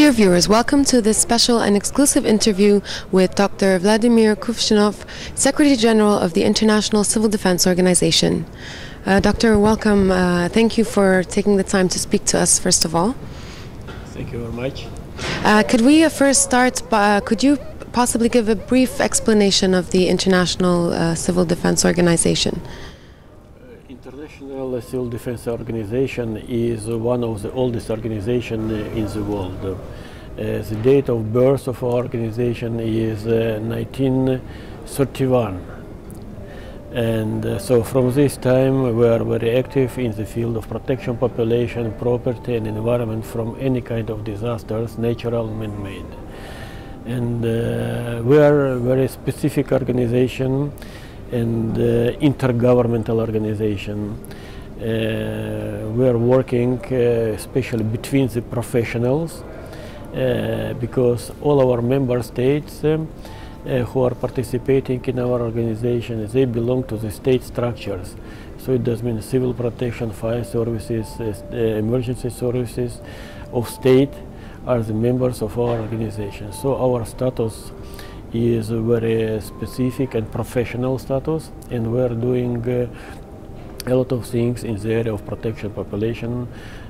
Dear viewers, welcome to this special and exclusive interview with Dr. Vladimir Kuvshinov, Secretary General of the International Civil Defense Organization. Doctor, welcome. Thank you for taking the time to speak to us, first of all. Thank you very much. Could we first start by, could you possibly give a brief explanation of the International Civil Defense Organization? International Civil Defense Organization is one of the oldest organizations in the world. The date of birth of our organization is 1931. And so from this time we are very active in the field of protection population, property and environment from any kind of disasters, natural and man-made. And we are a very specific organization and intergovernmental organization. We are working especially between the professionals because all our member states who are participating in our organization, they belong to the state structures. So it does mean civil protection, fire services, emergency services of state are the members of our organization. So our status is a very specific and professional status, and we are doing a lot of things in the area of protection population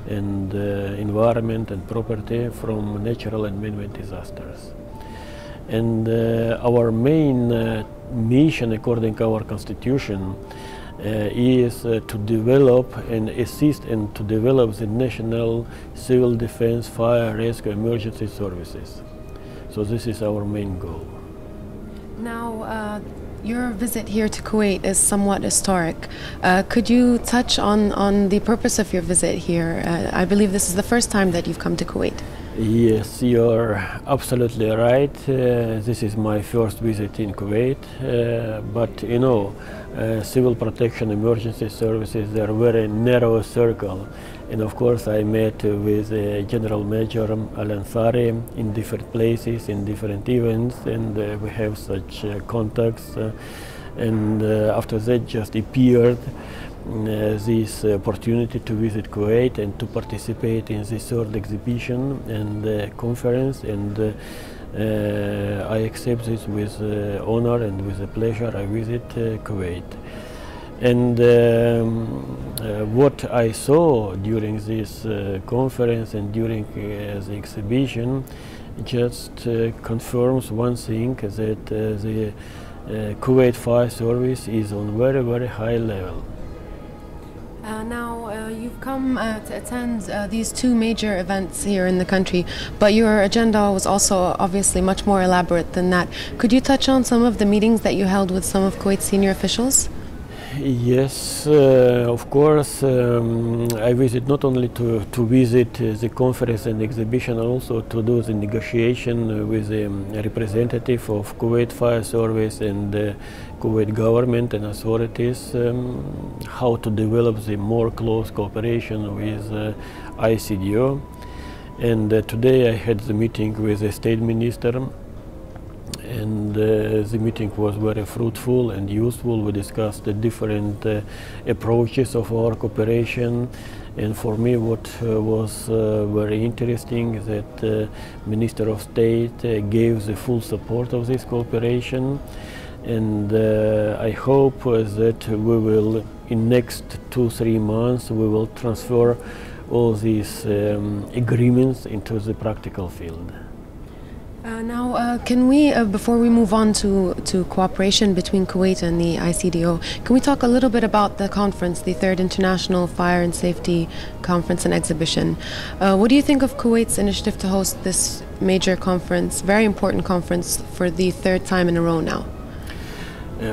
and environment and property from natural and man-made disasters. And our main mission, according to our constitution, is to develop and assist and to develop the national civil defense, fire, rescue, emergency services. So this is our main goal. Now, your visit here to Kuwait is somewhat historic. Could you touch on the purpose of your visit here? I believe this is the first time that you've come to Kuwait. Yes, you're absolutely right. This is my first visit in Kuwait. But you know, civil protection, emergency services, they are a very narrow circle. And of course, I met with General Major Al-Ansari in different places, in different events, and we have such contacts. And after that, just appeared this opportunity to visit Kuwait and to participate in this third exhibition and conference. And I accept this with honor and with pleasure. I visit Kuwait. And what I saw during this conference and during the exhibition just confirms one thing, that the Kuwait Fire Service is on very, very high level. Now, you've come to attend these two major events here in the country, but your agenda was also obviously much more elaborate than that. Could you touch on some of the meetings that you held with some of Kuwait's senior officials? Yes, of course. I visit not only to visit the conference and exhibition, also to do the negotiation with the representative of Kuwait Fire Service and Kuwait government and authorities, how to develop the more close cooperation with ICDO. And today I had the meeting with the state minister. And the meeting was very fruitful and useful. We discussed the different approaches of our cooperation. And for me, what was very interesting is that Minister of State gave the full support of this cooperation. And I hope that we will, in next 2-3 months, we will transfer all these agreements into the practical field. Now, can we, before we move on to cooperation between Kuwait and the ICDO, can we talk a little bit about the conference, the Third International Fire and Safety Conference and Exhibition? What do you think of Kuwait's initiative to host this major conference, very important conference, for the third time in a row now?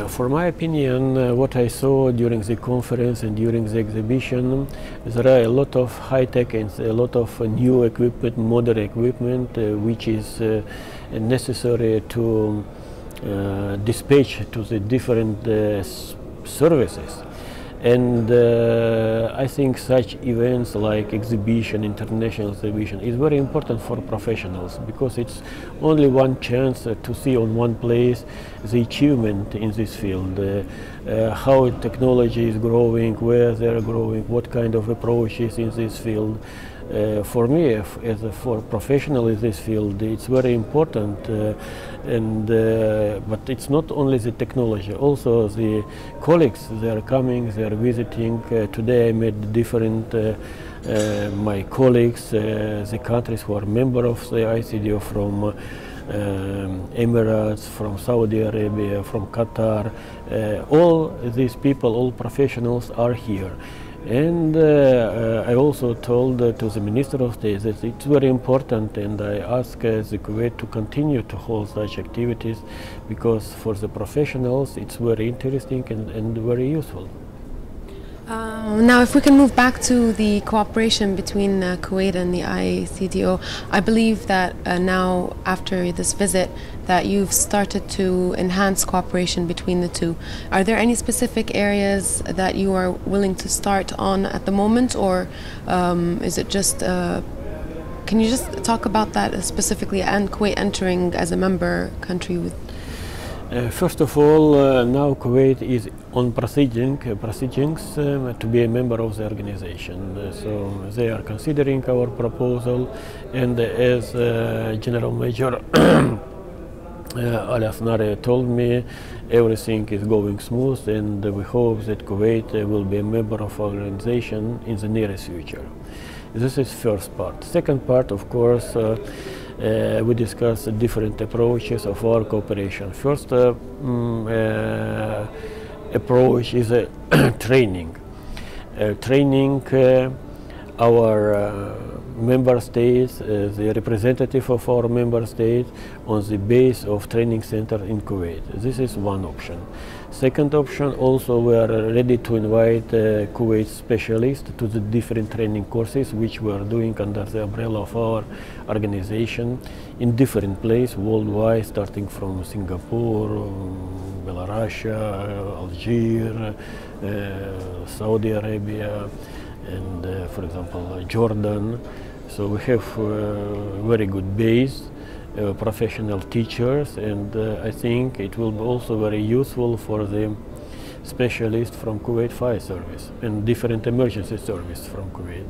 For my opinion, what I saw during the conference and during the exhibition, there are a lot of high-tech and a lot of new equipment, modern equipment, which is necessary to dispatch to the different services. And I think such events like exhibition, international exhibition, is very important for professionals, because it's only one chance to see on one place the achievement in this field, how technology is growing, where they're growing, what kind of approaches in this field. For me, for professional in this field, it's very important, but it's not only the technology, also the colleagues, they are coming, they are visiting. Today I met different my colleagues, the countries who are member of the ICDO, from Emirates, from Saudi Arabia, from Qatar. All these people, all professionals are here. And I also told to the Minister of State that it's very important, and I ask the Kuwait to continue to hold such activities, because for the professionals it's very interesting and very useful. Now, if we can move back to the cooperation between Kuwait and the ICDO, I believe that now, after this visit, that you've started to enhance cooperation between the two. Are there any specific areas that you are willing to start on at the moment, or is it just... can you just talk about that specifically, and Kuwait entering as a member country with... First of all, now Kuwait is on proceedings to be a member of the organization. So they are considering our proposal, and as General Major Al-Asnari told me, everything is going smooth, and we hope that Kuwait will be a member of our organization in the nearest future. This is first part. Second part, of course, we discuss different approaches of our cooperation. First approach is training. Training our member states, the representative of our member states, on the base of training center in Kuwait. This is one option. Second option, also we are ready to invite Kuwait specialists to the different training courses which we are doing under the umbrella of our organization in different places worldwide, starting from Singapore, Belarus, Algeria, Saudi Arabia, and for example Jordan. So we have very good base, professional teachers, and I think it will be also very useful for the specialists from Kuwait Fire Service and different emergency service from Kuwait.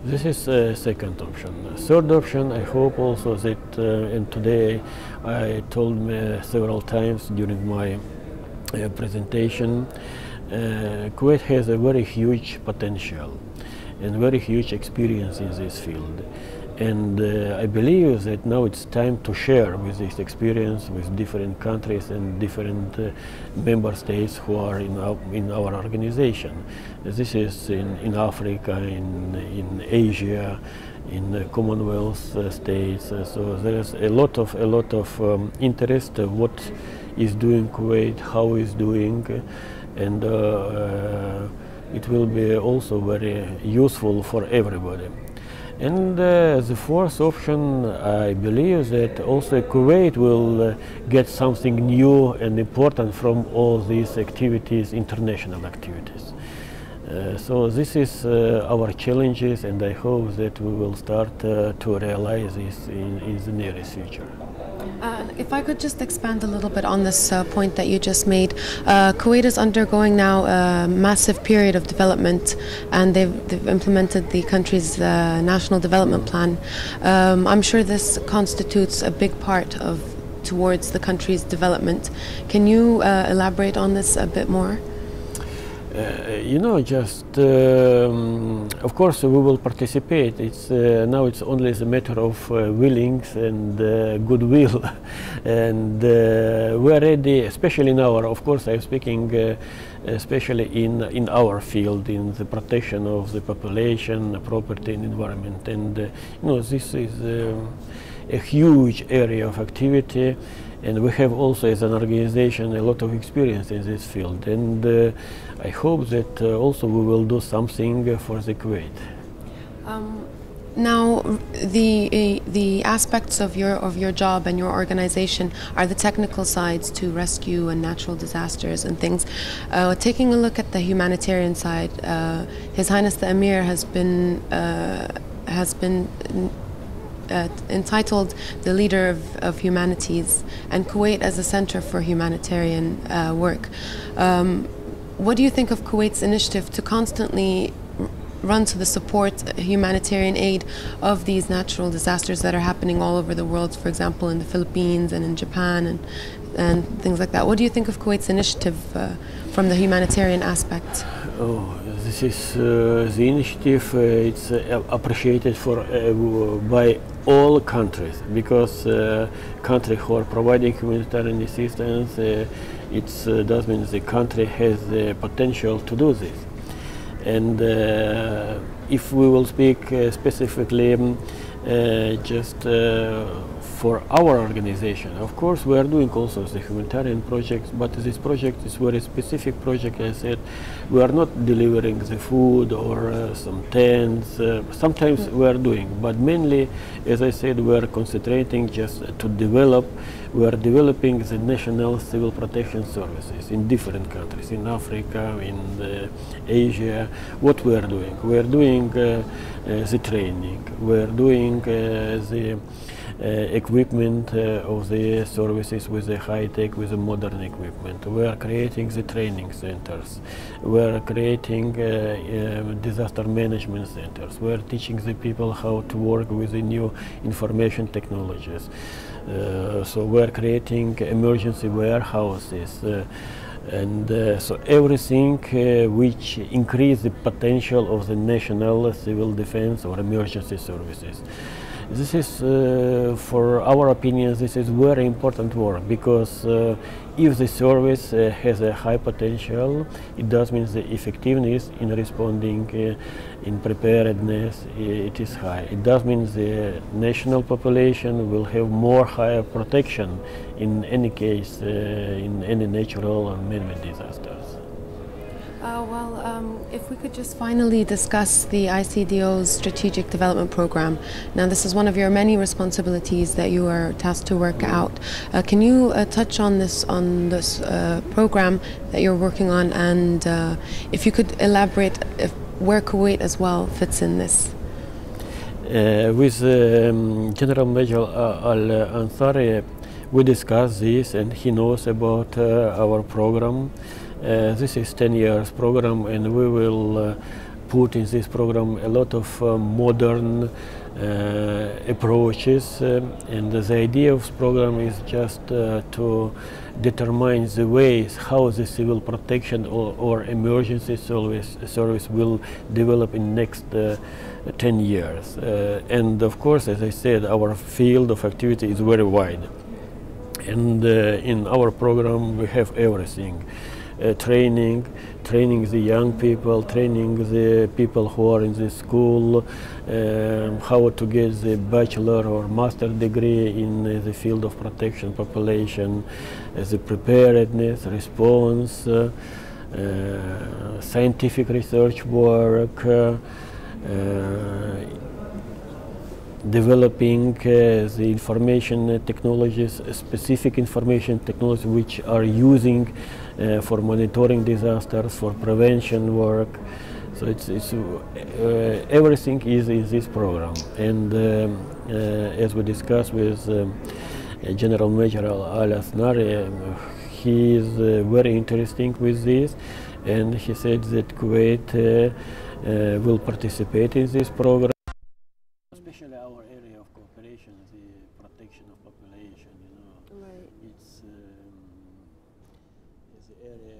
This is second option. Third option, I hope also that, and today I told me several times during my presentation, Kuwait has a very huge potential and very huge experience in this field. And I believe that now it's time to share with this experience with different countries and different member states who are in our organization. This is in Africa, in Asia, in the Commonwealth states. So there is a lot of interest of what is doing Kuwait, how is doing, and it will be also very useful for everybody. And the fourth option, I believe that also Kuwait will get something new and important from all these activities, international activities. So this is our challenges, and I hope that we will start to realize this in the nearest future. If I could just expand a little bit on this point that you just made. Kuwait is undergoing now a massive period of development, and they've implemented the country's national development plan. I'm sure this constitutes a big part towards the country's development. Can you elaborate on this a bit more? You know, just of course we will participate. It's now it's only a matter of willings and goodwill, and we are ready, especially in our. Of course, I'm speaking especially in our field, in the protection of the population, property, and environment. And you know, this is a huge area of activity. And we have also, as an organization, a lot of experience in this field. And I hope that also we will do something for the Kuwait. Now, the aspects of your job and your organization are the technical sides to rescue and natural disasters and things. Taking a look at the humanitarian side, His Highness the Emir has been entitled the leader of humanities, and Kuwait as a center for humanitarian work. What do you think of Kuwait's initiative to constantly run to the support, humanitarian aid of these natural disasters that are happening all over the world, for example, in the Philippines and in Japan and things like that. What do you think of Kuwait's initiative from the humanitarian aspect? Oh, this is the initiative. It's appreciated by all countries, because countries who are providing humanitarian assistance, it does mean the country has the potential to do this. And if we will speak specifically just for our organization, of course we are doing also the humanitarian projects, but this project is very specific project. As I said, we are not delivering the food or some tents. Sometimes we are doing, but mainly, as I said, we are concentrating just to develop. We are developing the national civil protection services in different countries, in Africa, in Asia. What we are doing? We are doing the training. We are doing the equipment of the services with the high-tech, with the modern equipment. We are creating the training centers. We are creating disaster management centers. We are teaching the people how to work with the new information technologies. So we are creating emergency warehouses. So everything which increase the potential of the national civil defense or emergency services. This is, for our opinion, this is very important work, because if the service has a high potential, it does mean the effectiveness in responding, in preparedness, it is high. It does mean the national population will have more higher protection in any case, in any natural and man-made disasters. If we could just finally discuss the ICDO's Strategic Development Program. Now, this is one of your many responsibilities that you are tasked to work out. Can you touch on this program that you're working on, and if you could elaborate where Kuwait as well fits in this? With General Major Al-Ansari, we discussed this, and he knows about our program. This is 10 years program, and we will put in this program a lot of modern approaches, and the idea of this program is just to determine the ways how the civil protection or emergency service will develop in next 10 years. And of course, as I said, our field of activity is very wide, and in our program we have everything. Training the young people, training the people who are in the school, how to get the bachelor or master degree in the field of protection population, the preparedness, response, scientific research work, developing the information technologies, specific information technologies which are using for monitoring disasters, for prevention work. So it's everything is in this program. And as we discussed with General Major Al-Asnari, he is very interested with this, and he said that Kuwait will participate in this program. Especially our area of cooperation, the protection of population, you know. Right. It's the area